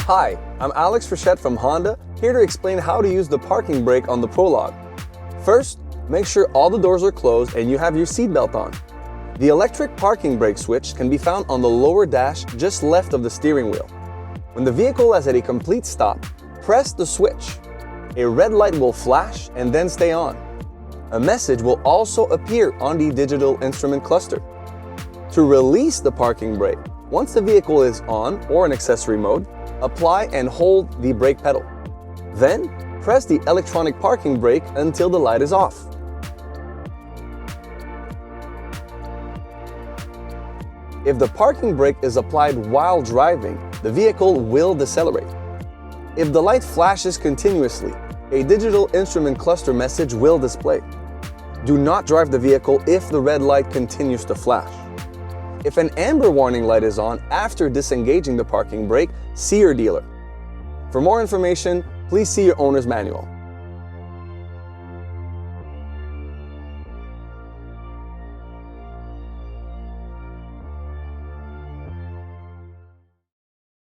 Hi, I'm Alex Frechette from Honda, here to explain how to use the parking brake on the Prologue. First, make sure all the doors are closed and you have your seatbelt on. The electric parking brake switch can be found on the lower dash just left of the steering wheel. When the vehicle is at a complete stop, press the switch. A red light will flash and then stay on. A message will also appear on the digital instrument cluster. To release the parking brake, once the vehicle is on or in accessory mode, apply and hold the brake pedal. Then, press the electronic parking brake until the light is off. If the parking brake is applied while driving, the vehicle will decelerate. If the light flashes continuously, a digital instrument cluster message will display. Do not drive the vehicle if the red light continues to flash. If an amber warning light is on after disengaging the parking brake, see your dealer. For more information, please see your owner's manual.